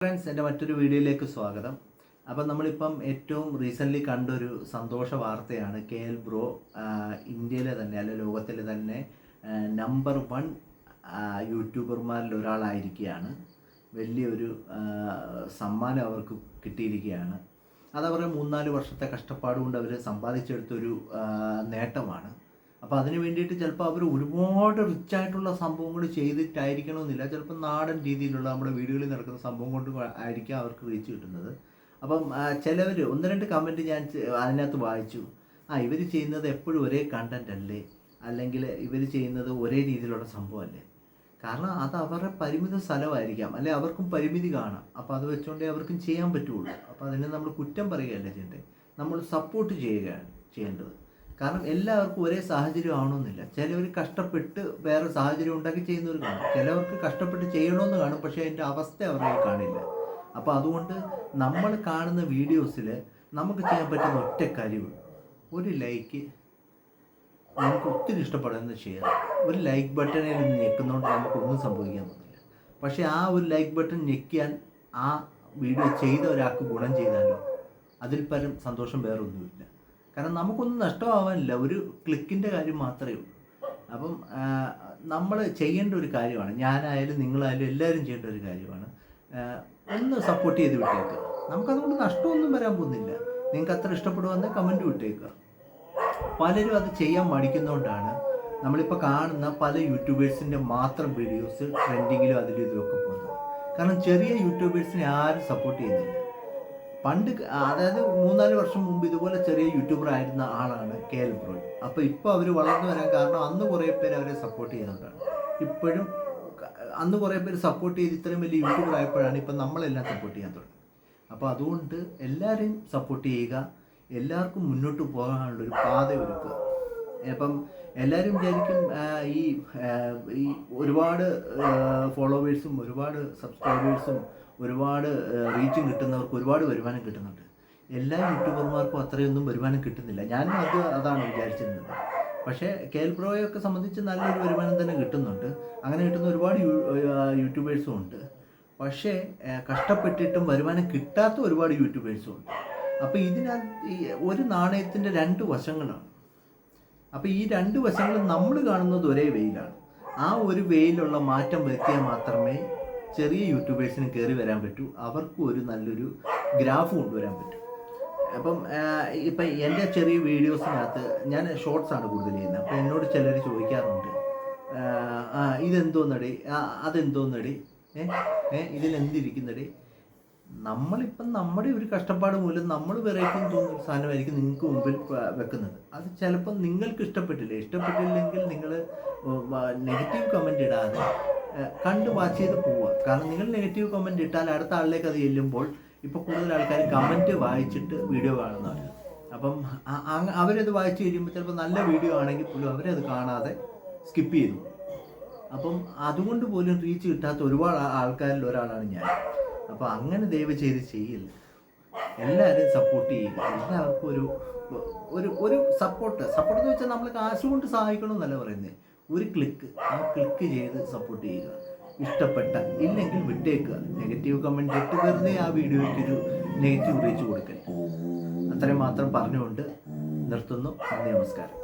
Friends, എൻ്റെ മറ്റൊരു വീഡിയോയിലേക്ക് സ്വാഗതം. അപ്പം നമ്മളിപ്പം ഏറ്റവും റീസെൻ്റ്ലി കണ്ടൊരു സന്തോഷ വാർത്തയാണ്. KL ബ്രോ ഇന്ത്യയിലെ തന്നെ അല്ലെ ലോകത്തിലെ തന്നെ നമ്പർ 1 യൂട്യൂബർമാരിൽ ഒരാളായിരിക്കുകയാണ്. വലിയൊരു സമ്മാനം അവർക്ക് കിട്ടിയിരിക്കുകയാണ്. അതവരുടെ 3-4 വർഷത്തെ കഷ്ടപ്പാട് കൊണ്ട് അവർ സമ്പാദിച്ചെടുത്തൊരു നേട്ടമാണ്. അപ്പോൾ അതിന് വേണ്ടിയിട്ട് ചിലപ്പോൾ അവർ ഒരുപാട് റിച്ചായിട്ടുള്ള സംഭവങ്ങൾ ചെയ്തിട്ടായിരിക്കണമെന്നില്ല. ചിലപ്പോൾ നാടൻ രീതിയിലുള്ള നമ്മുടെ വീടുകളിൽ നടക്കുന്ന സംഭവം കൊണ്ട് ആയിരിക്കാം അവർക്ക് റീച്ച് കിട്ടുന്നത്. അപ്പം ചിലവർ 1-2 കമൻറ്റ് ഞാൻ അതിനകത്ത് വായിച്ചു. ഇവർ ചെയ്യുന്നത് എപ്പോഴും ഒരേ കണ്ടൻ്റ് അല്ലേ, അല്ലെങ്കിൽ ഇവർ ചെയ്യുന്നത് ഒരേ രീതിയിലുള്ള സംഭവമല്ലേ. കാരണം അത് അവരുടെ പരിമിത സ്ഥലമായിരിക്കാം, അല്ലെ അവർക്കും പരിമിതി കാണാം. അപ്പോൾ അത് വെച്ചുകൊണ്ടേ അവർക്കും ചെയ്യാൻ പറ്റുള്ളൂ. അപ്പോൾ അതിനെ നമ്മൾ കുറ്റം പറയുകയല്ല ചെയ്യേണ്ടത്, നമ്മൾ സപ്പോർട്ട് ചെയ്യുകയാണ് ചെയ്യേണ്ടത്. കാരണം എല്ലാവർക്കും ഒരേ സാഹചര്യം ആവണമെന്നില്ല. ചിലവർ കഷ്ടപ്പെട്ട് വേറെ സാഹചര്യം ഉണ്ടാക്കി ചെയ്യുന്നവർ കാണും, ചിലവർക്ക് കഷ്ടപ്പെട്ട് ചെയ്യണമെന്ന് കാണും, പക്ഷേ അതിൻ്റെ അവസ്ഥ അവരുടെ കാണില്ല. അപ്പോൾ അതുകൊണ്ട് നമ്മൾ കാണുന്ന വീഡിയോസിൽ നമുക്ക് ചെയ്യാൻ പറ്റുന്ന ഒറ്റ കാര്യമുള്ളൂ, ഒരു ലൈക്ക്. നമുക്ക് ഒത്തിരി ഇഷ്ടപ്പെടുന്ന ഷെയർ. ഒരു ലൈക്ക് ബട്ടണിൽ ഞെക്കുന്നതുകൊണ്ട് നമുക്കൊന്നും സംഭവിക്കാൻ പോകുന്നില്ല. പക്ഷേ ആ ഒരു ലൈക്ക് ബട്ടൺ ഞെക്കിയാൽ ആ വീഡിയോ ചെയ്ത ഒരാൾക്ക് ഗുണം ചെയ്താലോ അതിൽ പരം സന്തോഷം വേറൊന്നുമില്ല. കാരണം നമുക്കൊന്നും നഷ്ടമാവാനില്ല, ഒരു ക്ലിക്കിൻ്റെ കാര്യം മാത്രമേ ഉള്ളൂ. അപ്പം നമ്മൾ ചെയ്യേണ്ട ഒരു കാര്യമാണ്, ഞാനായാലും നിങ്ങളായാലും എല്ലാവരും ചെയ്യേണ്ട ഒരു കാര്യമാണ്. ഒന്ന് സപ്പോർട്ട് ചെയ്ത് വിട്ടേക്കുക. നമുക്കതുകൊണ്ട് നഷ്ടമൊന്നും വരാൻ പോകുന്നില്ല. നിങ്ങൾക്ക് അത്ര ഇഷ്ടപ്പെടുമെന്ന് കമൻറ്റ് വിട്ടേക്കുക. പലരും അത് ചെയ്യാൻ മടിക്കുന്നതുകൊണ്ടാണ് നമ്മളിപ്പോൾ കാണുന്ന പല യൂട്യൂബേഴ്സിൻ്റെ മാത്രം വീഡിയോസ് ട്രെൻഡിങ്ങിലും അതിലും ഇതിലൊക്കെ പോകുന്നത്. കാരണം ചെറിയ യൂട്യൂബേഴ്സിനെ ആരും സപ്പോർട്ട് ചെയ്യുന്നില്ല. പണ്ട്, അതായത് 3-4 വർഷം മുമ്പ് ഇതുപോലെ ചെറിയ യൂട്യൂബർ ആയിരുന്ന ആളാണ് KL ബ്രോ. അപ്പോൾ ഇപ്പോൾ അവർ വളർന്നു വരാൻ കാരണം അന്ന് കുറേ പേര് അവരെ സപ്പോർട്ട് ചെയ്യുന്നതുകൊണ്ടാണ്. ഇപ്പോഴും അന്ന് കുറേ പേര് സപ്പോർട്ട് ചെയ്ത് ഇത്രയും വലിയ യൂട്യൂബർ ആയപ്പോഴാണ് ഇപ്പം നമ്മളെല്ലാം സപ്പോർട്ട് ചെയ്യാൻ തുടങ്ങി. അപ്പോൾ അതുകൊണ്ട് എല്ലാവരെയും സപ്പോർട്ട് ചെയ്യുക, എല്ലാവർക്കും മുന്നോട്ട് പോകാനുള്ളൊരു പാത ഒരുക്കുക. ഇപ്പം എല്ലാവരും വിചാരിക്കും ഈ ഒരുപാട് ഫോളോവേഴ്സും ഒരുപാട് സബ്സ്ക്രൈബേഴ്സും ഒരുപാട് റീച്ചും കിട്ടുന്നവർക്ക് ഒരുപാട് വരുമാനം കിട്ടുന്നുണ്ട്. എല്ലാ യൂട്യൂബർമാർക്കും അത്രയൊന്നും വരുമാനം കിട്ടുന്നില്ല. ഞാനും അതാണ് വിചാരിച്ചിരുന്നത്. പക്ഷേ KL ബ്രോയൊക്കെ സംബന്ധിച്ച് നല്ലൊരു വരുമാനം തന്നെ കിട്ടുന്നുണ്ട്. അങ്ങനെ കിട്ടുന്ന ഒരുപാട് യൂട്യൂബേഴ്സും ഉണ്ട്. പക്ഷേ കഷ്ടപ്പെട്ടിട്ടും വരുമാനം കിട്ടാത്ത ഒരുപാട് യൂട്യൂബേഴ്സും ഉണ്ട്. അപ്പോൾ ഇതിനകത്ത് ഒരു നാണയത്തിൻ്റെ 2 വശങ്ങളാണ്. അപ്പോൾ ഈ 2 വശങ്ങളും നമ്മൾ കാണുന്നത് ഒരേ വെയിലാണ്. ആ ഒരു വെയിലുള്ള മാറ്റം വരുത്തിയാൽ മാത്രമേ ചെറിയ യൂട്യൂബേഴ്സിന് കയറി വരാൻ പറ്റൂ, അവർക്കും ഒരു നല്ലൊരു ഗ്രാഫ് കൊണ്ടുവരാൻ പറ്റും. അപ്പം ഇപ്പം എൻ്റെ ചെറിയ വീഡിയോസിനകത്ത് ഞാൻ ഷോർട്സാണ് കൂടുതൽ ചെയ്യുന്നത്. അപ്പോൾ എന്നോട് ചിലർ ചോദിക്കാറുണ്ട്, ഇതെന്തോന്നടി, അതെന്തോന്നടി, ഇതിലെന്തിരിക്കുന്നടി. നമ്മളിപ്പം നമ്മുടെ ഒരു കഷ്ടപ്പാട് മൂലം നമ്മൾ വെറൈറ്റി തോന്നുന്ന സാധനമായിരിക്കും നിങ്ങൾക്ക് മുമ്പിൽ വെക്കുന്നത്. അത് ചിലപ്പം നിങ്ങൾക്ക് ഇഷ്ടപ്പെട്ടില്ലെങ്കിൽ നിങ്ങൾ നെഗറ്റീവ് കമൻ്റ് ഇടാതെ കണ്ട് വാച്ച് ചെയ്ത് പോവുക. കാരണം നിങ്ങൾ നെഗറ്റീവ് കമൻറ്റ് ഇട്ടാൽ അടുത്ത ആളിലേക്ക് അത് ചെല്ലുമ്പോൾ ഇപ്പോൾ കൂടുതൽ ആൾക്കാർ കമൻറ്റ് വായിച്ചിട്ട് വീഡിയോ കാണുന്നവരാണ്. അപ്പം അവരത് വായിച്ച് കഴിയുമ്പോൾ ചിലപ്പോൾ നല്ല വീഡിയോ ആണെങ്കിൽ പോലും അവരത് കാണാതെ സ്കിപ്പ് ചെയ്തു. അപ്പം അതുകൊണ്ട് പോലും റീച്ച് കിട്ടാത്ത ഒരുപാട് ആൾക്കാരിൽ ഒരാളാണ് ഞാൻ. അപ്പോൾ അങ്ങനെ ദയവ് ചെയ്ത് ചെയ്യില്ല. എല്ലാവരും സപ്പോർട്ട് ചെയ്യുക. എല്ലാവർക്കും ഒരു സപ്പോർട്ട് എന്ന് വെച്ചാൽ നമ്മൾ കാശ് കൊണ്ട് സഹായിക്കണമെന്നല്ല പറയുന്നത്. ഒരു ക്ലിക്ക്, ആ ക്ലിക്ക് ചെയ്ത് സപ്പോർട്ട് ചെയ്യുക. ഇഷ്ടപ്പെട്ട ഇല്ലെങ്കിൽ വിട്ടേക്കുക. നെഗറ്റീവ് കമൻറ്റ് ഇട്ട് വെറുതെ ആ വീഡിയോയ്ക്കൊരു നെഗറ്റീവ് റീച്ച് കൊടുക്കരുത്. അത്രയും മാത്രം പറഞ്ഞുകൊണ്ട് നിർത്തുന്നു. നന്ദി, നമസ്കാരം.